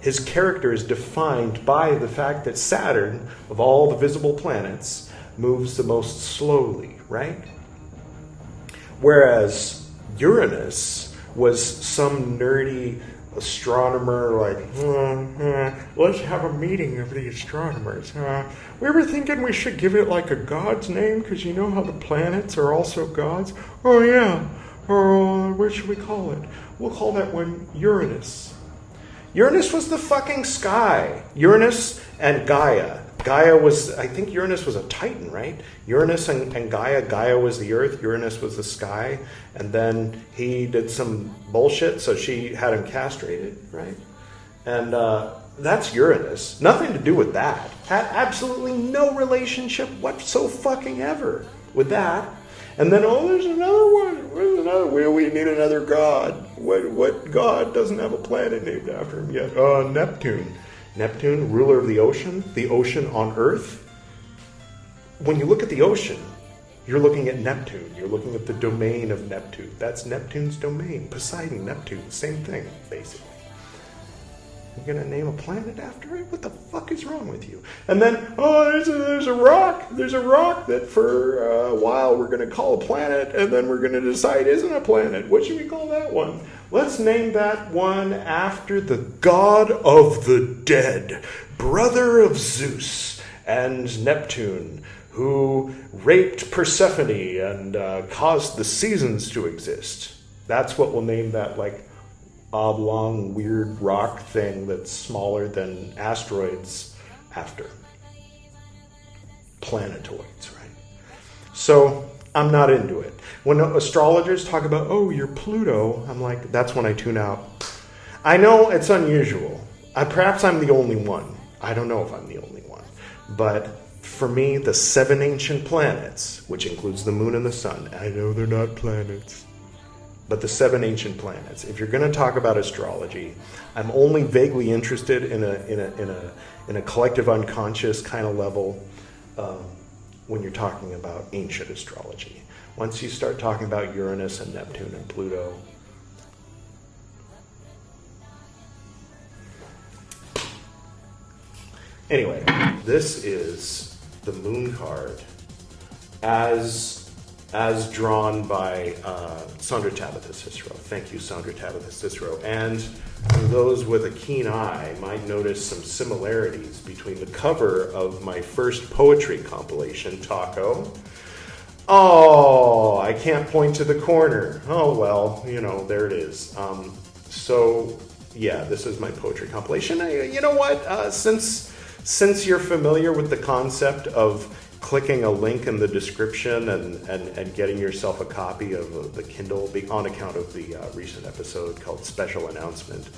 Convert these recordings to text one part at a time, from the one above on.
his character is defined by the fact that Saturn, of all the visible planets, moves the most slowly, right? Whereas Uranus was some nerdy astronomer, like, let's have a meeting of the astronomers. We were thinking we should give it like a god's name, because you know how the planets are also gods? Oh yeah, or what should we call it? We'll call that one Uranus. Uranus was the fucking sky. Uranus and Gaia. Gaia was, I think Uranus was a Titan, right? Uranus and Gaia. Gaia was the earth, Uranus was the sky. And then he did some bullshit, so she had him castrated, right? And that's Uranus. Nothing to do with that. Had absolutely no relationship whatsoever with that. And then, there's another one. There's another. We need another god. What god doesn't have a planet named after him yet? Neptune. Neptune, ruler of the ocean on Earth. When you look at the ocean, you're looking at Neptune. You're looking at the domain of Neptune. That's Neptune's domain. Poseidon, Neptune, same thing, basically. You're going to name a planet after it? What the fuck is wrong with you? And then, there's a rock. There's a rock that for a while we're going to call a planet, and then we're going to decide isn't a planet. What should we call that one? Let's name that one after the god of the dead, brother of Zeus and Neptune, who raped Persephone and caused the seasons to exist. That's what we'll name that, like, oblong, weird rock thing that's smaller than asteroids after. Planetoids, right? So I'm not into it. When astrologers talk about, you're Pluto, I'm like, that's when I tune out. I know it's unusual. Perhaps I'm the only one. I don't know if I'm the only one. But for me, the 7 ancient planets, which includes the moon and the sun, I know they're not planets, but the 7 ancient planets. If you're going to talk about astrology, I'm only vaguely interested in a collective unconscious kind of level when you're talking about ancient astrology. Once you start talking about Uranus and Neptune and Pluto, anyway, this is the moon card as drawn by Sandra Tabitha Cicero. Thank you, Sandra Tabitha Cicero. And those with a keen eye might notice some similarities between the cover of my first poetry compilation, Taco. I can't point to the corner. Well, there it is. So, yeah, this is my poetry compilation. You know what? Since you're familiar with the concept of clicking a link in the description and getting yourself a copy of the Kindle on account of the recent episode called Special Announcement,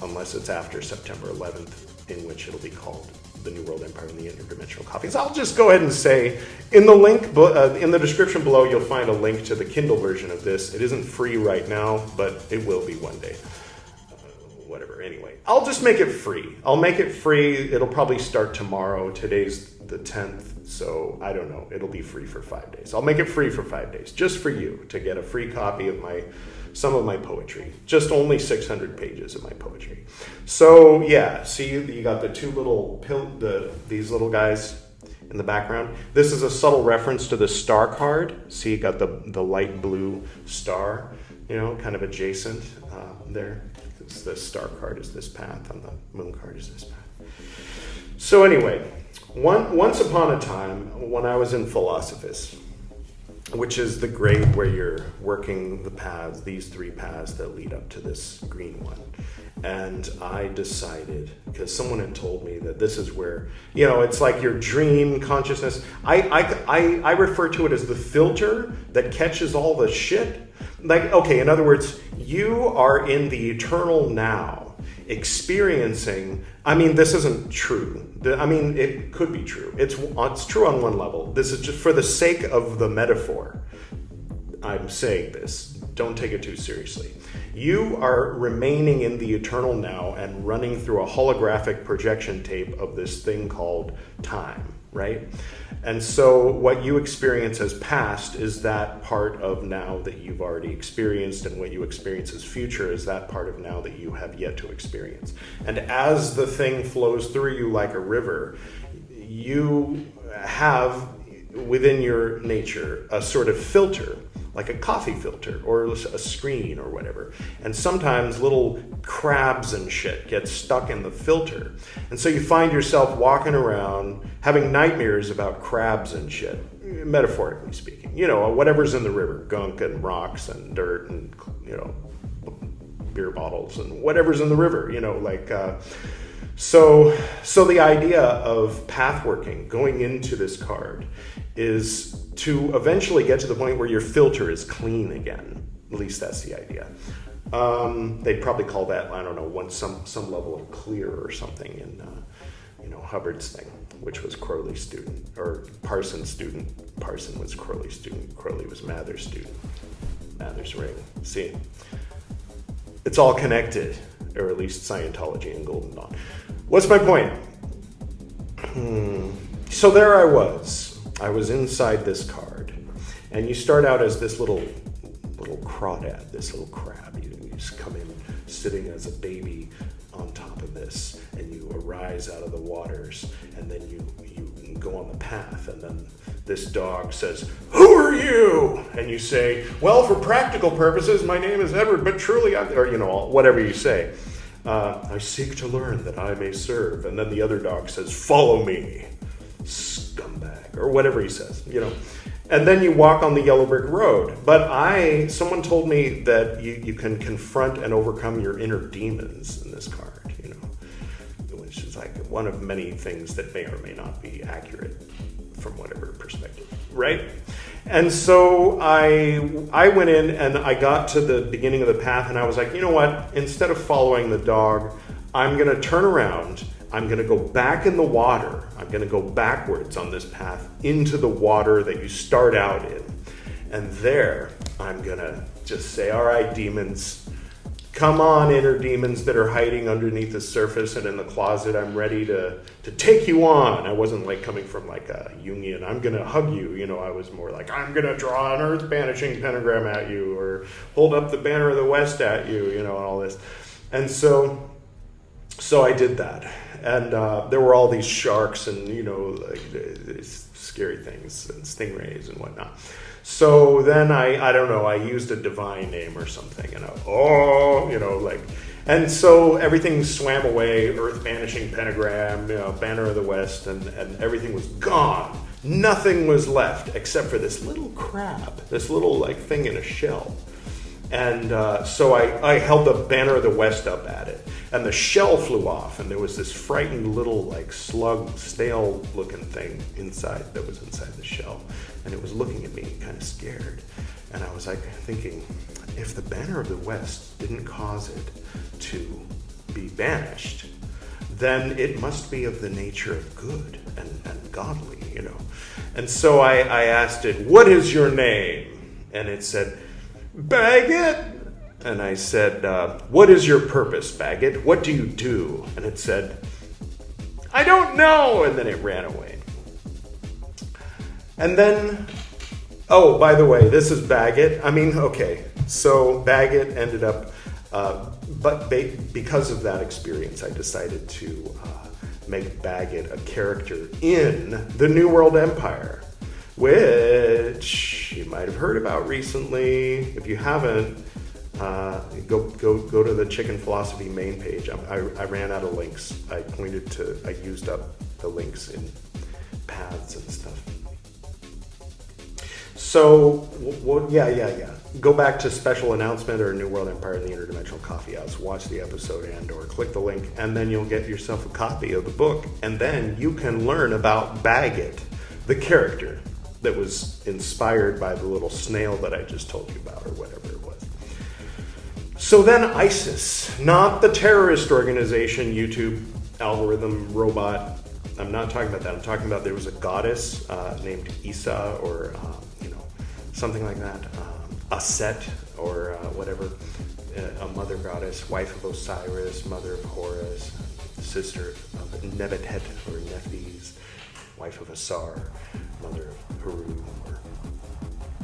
unless it's after September 11th, in which it'll be called The New World Empire and the Interdimensional Copies. I'll just go ahead and say, in the link, in the description below, you'll find a link to the Kindle version of this. It isn't free right now, but it will be one day. Whatever, anyway. I'll just make it free. I'll make it free. It'll probably start tomorrow. Today's the 10th, so I don't know. It'll be free for 5 days. I'll make it free for 5 days, just for you, to get a free copy of some of my poetry. Just only 600 pages of my poetry. So, yeah, see, you got the two little, these little guys in the background. This is a subtle reference to the star card. See, you got the light blue star, kind of adjacent there. The star card is this path, and the moon card is this path. So anyway, once upon a time, when I was in Philosophus, which is the grade where you're working the paths, these 3 paths that lead up to this green one, and I decided, because someone had told me that this is where, it's like your dream consciousness. I refer to it as the filter that catches all the shit. Like, okay, in other words, you are in the eternal now, experiencing, this isn't true. It could be true. It's true on one level. This is just for the sake of the metaphor. I'm saying this. Don't take it too seriously. You are remaining in the eternal now and running through a holographic projection tape of this thing called time, right? And so what you experience as past is that part of now that you've already experienced, and what you experience as future is that part of now that you have yet to experience. And as the thing flows through you like a river, you have within your nature a sort of filter, like a coffee filter or a screen or whatever. And sometimes little crabs and shit get stuck in the filter. And so you find yourself walking around having nightmares about crabs and shit, metaphorically speaking. You know, whatever's in the river, gunk and rocks and dirt and, you know, beer bottles and whatever's in the river, you know, like... So the idea of path working, going into this card, is to eventually get to the point where your filter is clean again. At least that's the idea. They'd probably call that, I don't know, some level of clear or something in Hubbard's thing, which was Crowley's student, or Parsons' student. Parson was Crowley's student. Crowley was Mather's student. Mather's ring. See, it's all connected, or at least Scientology and Golden Dawn. What's my point? So there I was. I was inside this card. And you start out as this little crawdad, this little crab. You just come in sitting as a baby on top of this, and you arise out of the waters, and then you go on the path, and then this dog says, "Who are you?" And you say, "Well, for practical purposes, my name is Edward, but truly," or whatever you say. "I seek to learn that I may serve." And then the other dog says, "Follow me, scumbag," or whatever he says, And then you walk on the yellow brick road. But someone told me that you can confront and overcome your inner demons in this card, which is like one of many things that may or may not be accurate from whatever perspective, right? And so I went in and I got to the beginning of the path, and I was like, you know what? Instead of following the dog, I'm going to turn around. I'm going to go back in the water. I'm going to go backwards on this path into the water that you start out in. And there, I'm going to just say, all right, demons, come on, inner demons that are hiding underneath the surface and in the closet. I'm ready to take you on. I wasn't like coming from like a Jungian, I'm going to hug you. I was more like, I'm going to draw an earth-banishing pentagram at you, or hold up the banner of the West at you, and all this. And so I did that. And there were all these sharks and, these scary things and stingrays and whatnot. So then I don't know, I used a divine name or something, and and so everything swam away, earth-banishing pentagram, banner of the West, and everything was gone. Nothing was left except for this little crab, this little thing in a shell. And so I held the banner of the West up at it, and the shell flew off, and there was this frightened little slug, snail-looking thing inside that was inside the shell, and it was looking at me kind of scared. And I was thinking, if the banner of the West didn't cause it to be banished, then it must be of the nature of good and godly, And so I asked it, "What is your name?" And it said, "Baggett." And I said, "What is your purpose, Baggett? What do you do?" And it said, "I don't know." And then it ran away. And then, oh, by the way, this is Baggett. Okay, so Baggett ended up, but because of that experience, I decided to make Baggett a character in the New World Empire, which you might have heard about recently. If you haven't, go to the Chicken Philosophy main page. I ran out of links. I used up the links in paths and stuff. So, yeah. Go back to special announcement or New World Empire in the Interdimensional Coffee House. Watch the episode or click the link, and then you'll get yourself a copy of the book. And then you can learn about Baggett, the character that was inspired by the little snail that I just told you about, or whatever it was. So then ISIS, not the terrorist organization, YouTube, algorithm, robot. I'm not talking about that. I'm talking about there was a goddess named Isa, or something like that, Aset, or whatever, a mother goddess, wife of Osiris, mother of Horus, sister of Nebutet or Nephthys, wife of Asar, mother of Heru.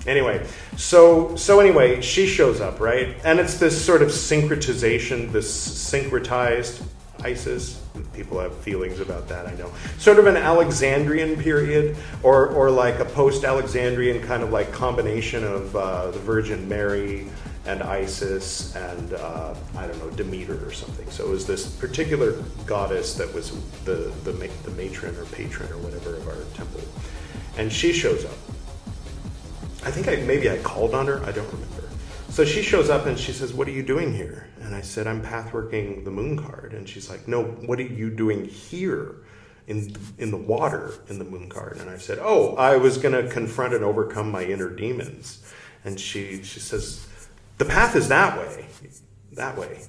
Anyway, so anyway, she shows up, right? And it's this sort of syncretization, this syncretized Isis. People have feelings about that, I know. Sort of an Alexandrian period, or like a post-Alexandrian kind of like combination of the Virgin Mary and Isis and, I don't know, Demeter or something. So it was this particular goddess that was the matron or patron or whatever of our temple. And she shows up. I think maybe I called on her, I don't remember. So she shows up and she says, "What are you doing here?" And I said, "I'm pathworking the moon card." And she's like, "No, what are you doing here in the water in the moon card?" And I said, "Oh, I was going to confront and overcome my inner demons." And she says, "The path is that way. That way.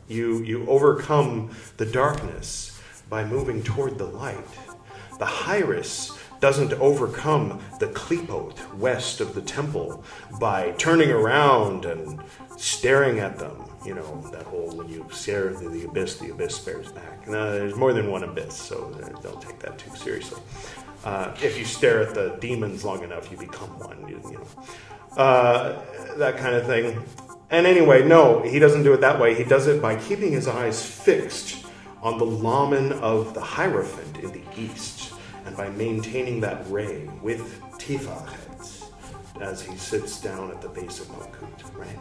You overcome the darkness by moving toward the light. The Hieros doesn't overcome the Klipot west of the temple by turning around and staring at them. You know, that whole, when you stare at the abyss stares back. Now, there's more than one abyss, so don't take that too seriously. If you stare at the demons long enough, you become one, you know. That kind of thing. And anyway, no, he doesn't do it that way. He does it by keeping his eyes fixed on the Laman of the Hierophant in the east, and by maintaining that ray with Tifachet as he sits down at the base of Malkut, right?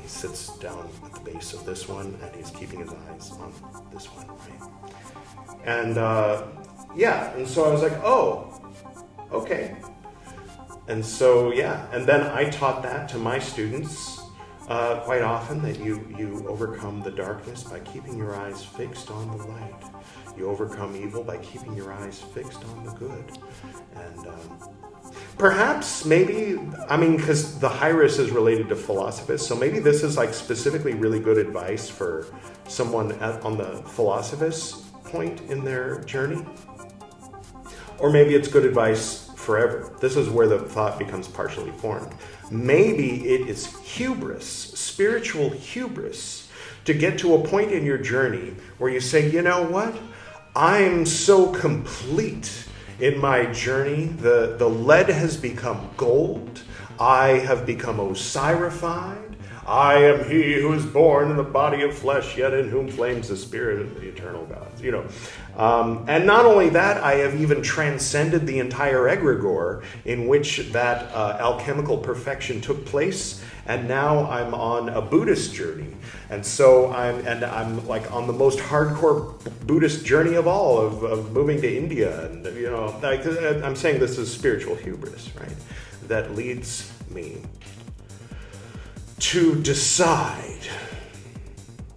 He sits down at the base of this one, and he's keeping his eyes on this one, right? And and so I was like, oh, okay. And so, and then I taught that to my students quite often, that you overcome the darkness by keeping your eyes fixed on the light. You overcome evil by keeping your eyes fixed on the good. And perhaps, maybe, I mean, because the Hieros is related to Philosophus, so maybe this is like specifically really good advice for someone on the Philosophus point in their journey. Or maybe it's good advice forever. This is where the thought becomes partially formed. Maybe it is hubris, spiritual hubris, to get to a point in your journey where you say, you know what? I'm so complete in my journey. The lead has become gold. I have become Osirified. I am he who is born in the body of flesh, yet in whom flames the spirit of the eternal gods. You know, and not only that, I have even transcended the entire egregore in which that alchemical perfection took place, and now I'm on a Buddhist journey, and so I'm like on the most hardcore Buddhist journey of all, of moving to India, and you know, like, I'm saying this is spiritual hubris, right? That leads me to decide,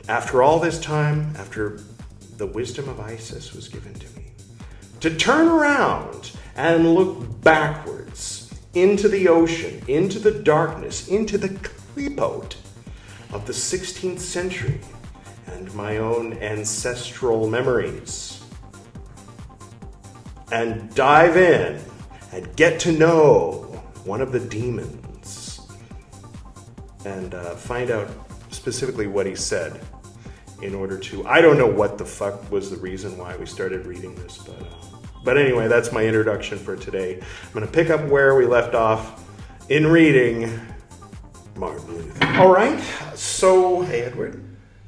after all this time, after the wisdom of Isis was given to me, to turn around and look backwards into the ocean, into the darkness, into the Klipot of the 16th century and my own ancestral memories, and dive in and get to know one of the demons, and find out specifically what he said, in order to, I don't know what the fuck was the reason why we started reading this, but anyway, that's my introduction for today. I'm going to pick up where we left off in reading Martin Luther. All right, so, hey Edward.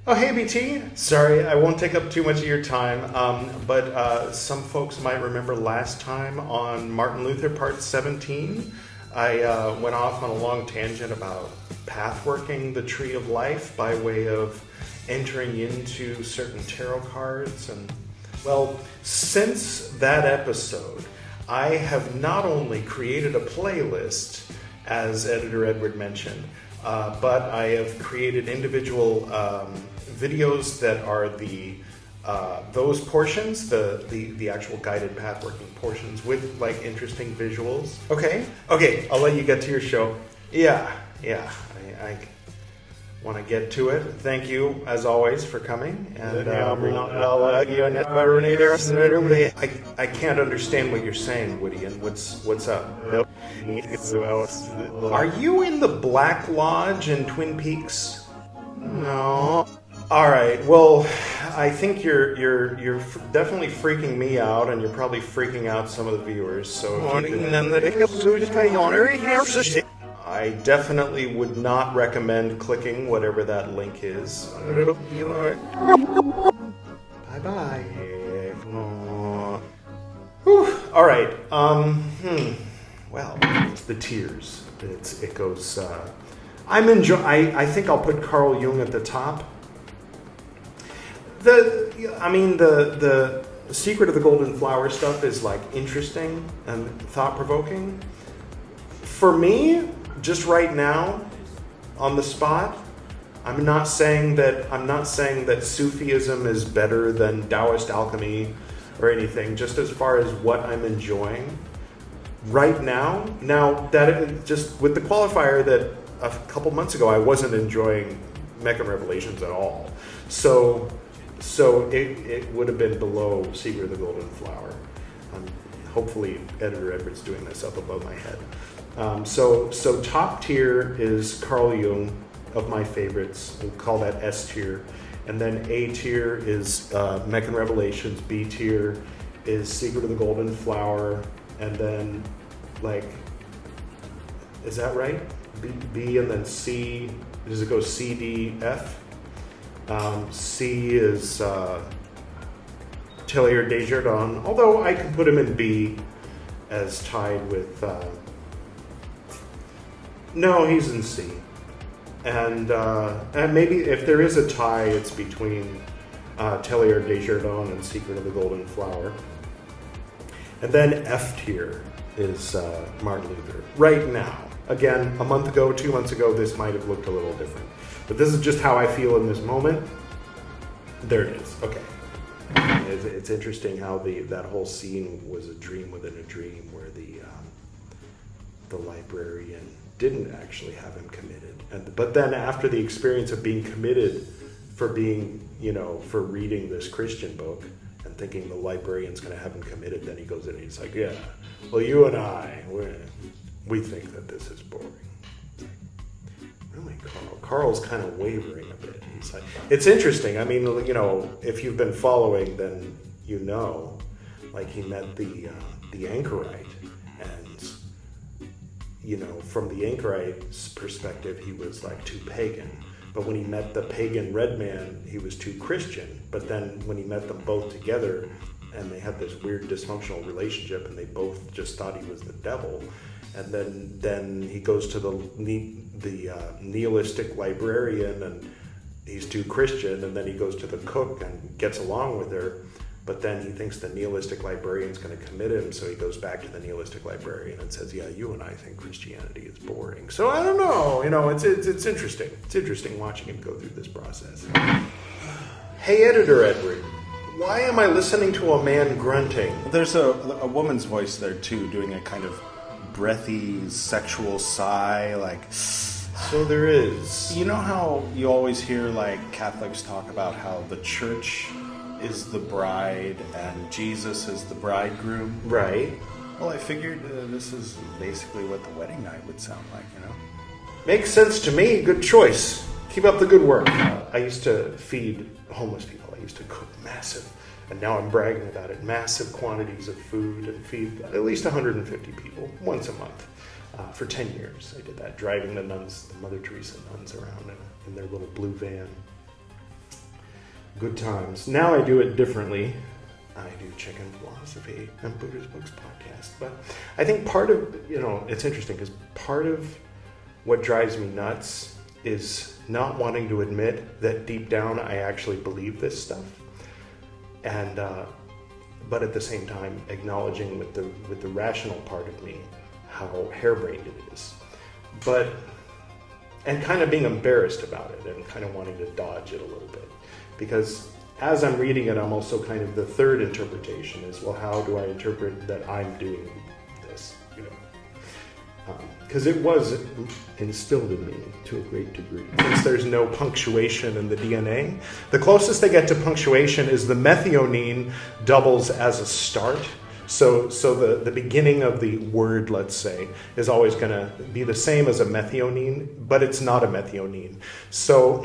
Oh, hey BT. Sorry, I won't take up too much of your time, but some folks might remember last time on Martin Luther part 17, I went off on a long tangent about pathworking the tree of life by way of entering into certain tarot cards. And well, since that episode, I have not only created a playlist, as Editor Edward mentioned, but I have created individual videos that are those portions, the actual guided pathworking portions with like interesting visuals. Okay, I'll let you get to your show. Yeah. want to get to it. Thank you, as always, for coming. And I can't understand what you're saying, Gwydion. What's up? Are you in the Black Lodge in Twin Peaks? No. All right. Well, I think you're definitely freaking me out, and you're probably freaking out some of the viewers. So I definitely would not recommend clicking whatever that link is. Bye-bye. All right. Well, it's the tears. It goes. I think I'll put Carl Jung at the top. The Secret of the Golden Flower stuff is like interesting and thought-provoking. For me, just right now, on the spot, I'm not saying that Sufism is better than Taoist alchemy or anything. Just as far as what I'm enjoying right now. Now that just with the qualifier that a couple months ago I wasn't enjoying Meccan Revelations at all. So it would have been below Secret of the Golden Flower. Hopefully, Editor Edward's doing this up above my head. So top tier is Carl Jung, of my favorites. We'll call that S tier. And then A tier is Meccan Revelations. B tier is Secret of the Golden Flower. And then, is that right? B and then C. Does it go C, D, F? C is Teilhard de Chardin, although I can put him in B as tied with... no, he's in C. And maybe if there is a tie, it's between Teilhard de Chardin and Secret of the Golden Flower. And then F tier is Martin Luther. Right now. Again, a month ago, 2 months ago, this might have looked a little different. But this is just how I feel in this moment. There it is. Okay. It's interesting how that whole scene was a dream within a dream, where the librarian didn't actually have him committed, but then after the experience of being committed for reading this Christian book and thinking the librarian's going to have him committed, then he goes in and he's like, yeah, well, you and I, we think that this is boring. Really, Carl's kind of wavering a bit. He's like, it's interesting. I mean, if you've been following, then like he met the anchorite, and from the anchorite's perspective, he was like too pagan. But when he met the pagan red man, he was too Christian. But then when he met them both together, and they had this weird dysfunctional relationship, and they both just thought he was the devil. And then he goes to the nihilistic librarian, and he's too Christian. And then he goes to the cook and gets along with her. But then he thinks the nihilistic librarian's going to commit him, so he goes back to the nihilistic librarian and says, yeah, you and I think Christianity is boring. So I don't know. It's interesting. It's interesting watching him go through this process. Hey, Editor Edward. Why am I listening to a man grunting? There's a woman's voice there, too, doing a kind of breathy, sexual sigh, like... So there is. You know how you always hear, Catholics talk about how the church is the bride and Jesus is the bridegroom? Right. Well, I figured this is basically what the wedding night would sound like, Makes sense to me. Good choice. Keep up the good work. I used to feed homeless people. I used to cook massive, and now I'm bragging about it, massive quantities of food, and feed at least 150 people once a month. For 10 years, I did that, driving the nuns, the Mother Teresa nuns around in their little blue van. Good times. Now I do it differently. I do Chicken Philosophy and Buddhist Books podcast. But I think part of, it's interesting because part of what drives me nuts is not wanting to admit that deep down I actually believe this stuff. And, but at the same time, acknowledging with the rational part of me how harebrained it is. And kind of being embarrassed about it and kind of wanting to dodge it a little bit. Because as I'm reading it, I'm also kind of the third interpretation is, well, how do I interpret that I'm doing this? because it was instilled in me to a great degree. Since there's no punctuation in the DNA, the closest they get to punctuation is the methionine doubles as a start. So the beginning of the word, let's say, is always going to be the same as a methionine, but it's not a methionine. So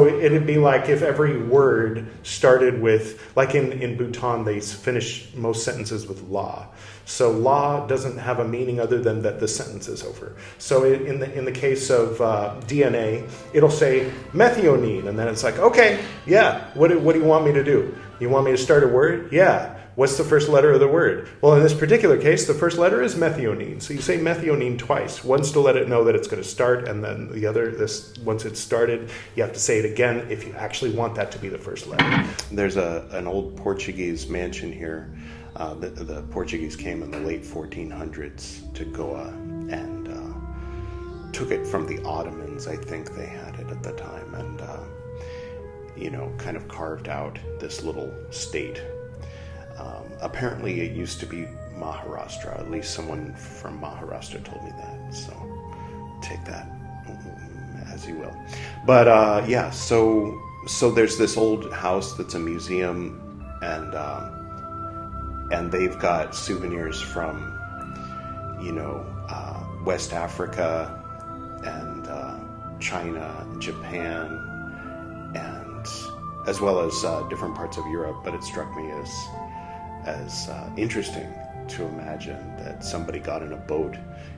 it'd be like if every word started with, like in Bhutan, they finish most sentences with la. So la doesn't have a meaning other than that the sentence is over. So in the case of DNA, it'll say methionine, and then it's like, okay, yeah, what do you want me to do? You want me to start a word? Yeah. What's the first letter of the word? Well, in this particular case, the first letter is methionine. So you say methionine twice. Once to let it know that it's going to start, and then the other, once it's started, you have to say it again if you actually want that to be the first letter. There's an old Portuguese mansion here. The Portuguese came in the late 1400s to Goa and took it from the Ottomans. I think they had it at the time, and kind of carved out this little state. Apparently it used to be Maharashtra. At least someone from Maharashtra told me that. So take that as you will. But so there's this old house that's a museum, and they've got souvenirs from West Africa and China, Japan, and as well as different parts of Europe. But it struck me as interesting to imagine that somebody got in a boat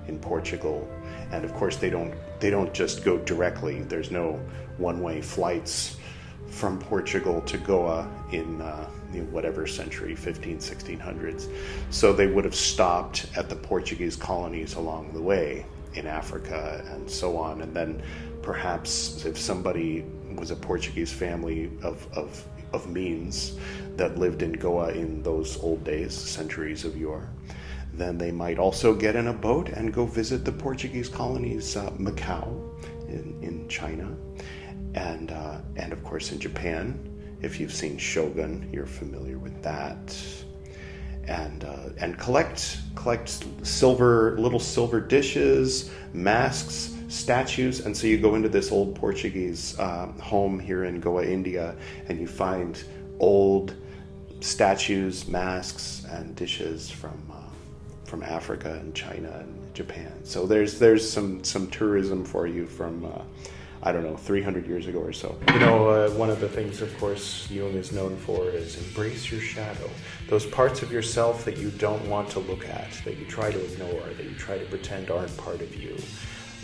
in Portugal, and of course they don't just go directly. There's no one-way flights from Portugal to Goa in whatever century, 1600s. So they would have stopped at the Portuguese colonies along the way in Africa and so on, and then perhaps if somebody was a Portuguese family of means that lived in Goa in those old days, centuries of yore, then they might also get in a boat and go visit the Portuguese colonies, Macau in China, and of course in Japan. If you've seen Shogun, you're familiar with that. And collect little silver dishes, masks, statues. And so you go into this old Portuguese home here in Goa, India, and you find old statues, masks, and dishes from Africa and China and Japan. So there's some tourism for you from 300 years ago or so. One of the things, of course, Jung is known for is embrace your shadow. Those parts of yourself that you don't want to look at, that you try to ignore, that you try to pretend aren't part of you.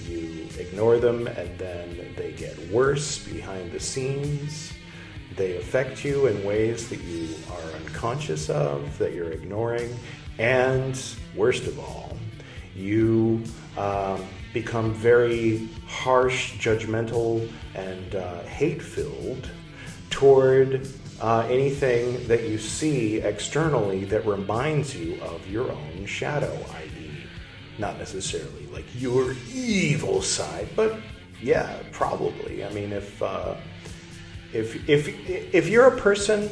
You ignore them, and then they get worse behind the scenes. They affect you in ways that you are unconscious of, that you're ignoring. And worst of all, you become very harsh, judgmental, and hate-filled toward anything that you see externally that reminds you of your own shadow, i.e., not necessarily like your evil side, but yeah, probably. I mean, if you're a person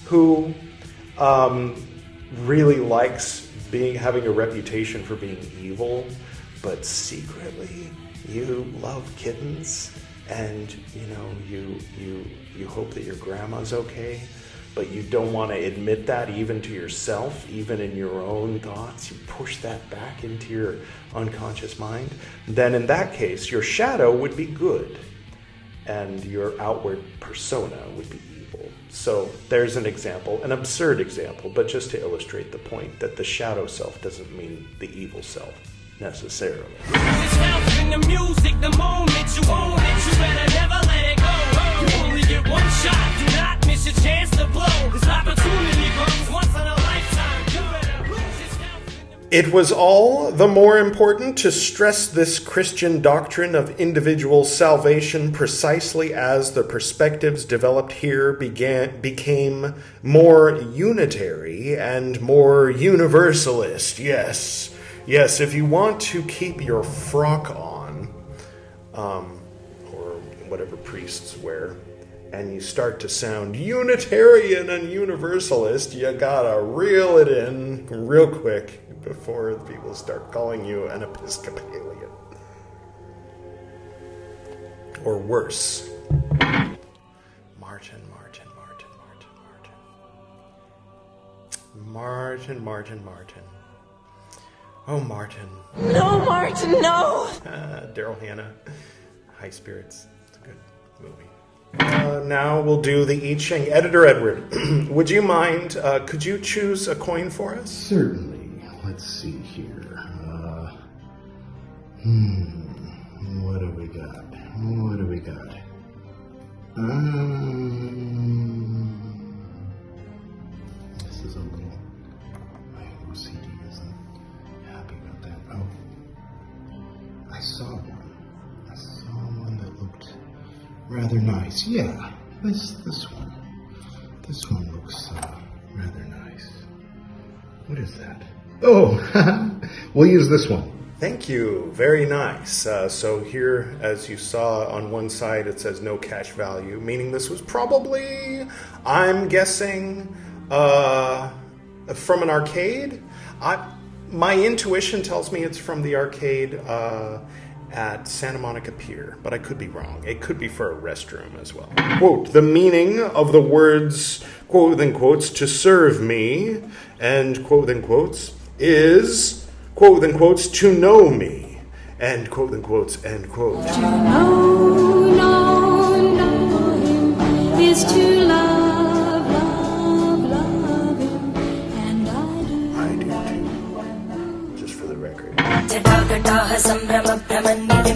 who really likes having a reputation for being evil, but secretly you love kittens, and you hope that your grandma's okay, but you don't want to admit that even to yourself, even in your own thoughts, you push that back into your unconscious mind, then in that case your shadow would be good and your outward persona would be evil. So there's an example, an absurd example, but just to illustrate the point that the shadow self doesn't mean the evil self necessarily. In the music, the moment you own it, you better never let it go. You only get one shot, do not miss your chance to blow. This opportunity comes once in a lifetime. You better lose yourself. It was all the more important to stress this Christian doctrine of individual salvation precisely as the perspectives developed here became more unitary and more universalist. Yes, if you want to keep your frock on, or whatever priests wear, and you start to sound Unitarian and Universalist, you gotta reel it in real quick before people start calling you an Episcopalian. Or worse. Martin. Oh, Martin. No, Martin, no! Daryl Hannah. High Spirits. It's a good movie. Now we'll do the I Ching. Editor Edward, would you mind, could you choose a coin for us? Certainly. Let's see here. What do we got? This is a little... My OCD isn't happy about that. Oh. I saw one that looked rather nice. Yeah, this one. This one looks rather nice. What is that? Oh, we'll use this one. Thank you. Very nice. So here, as you saw on one side, it says no cash value, meaning this was probably, I'm guessing, from an arcade. My intuition tells me it's from the arcade at Santa Monica Pier, but I could be wrong. It could be for a restroom as well. Quote, the meaning of the words, quote within quotes, to serve me, and quote within quotes, is, quote within quotes, to know me, and quote within quotes, end quote. To know him is to love him, and I do too, just for the record. Jatagataha Sambhrama Brahmanya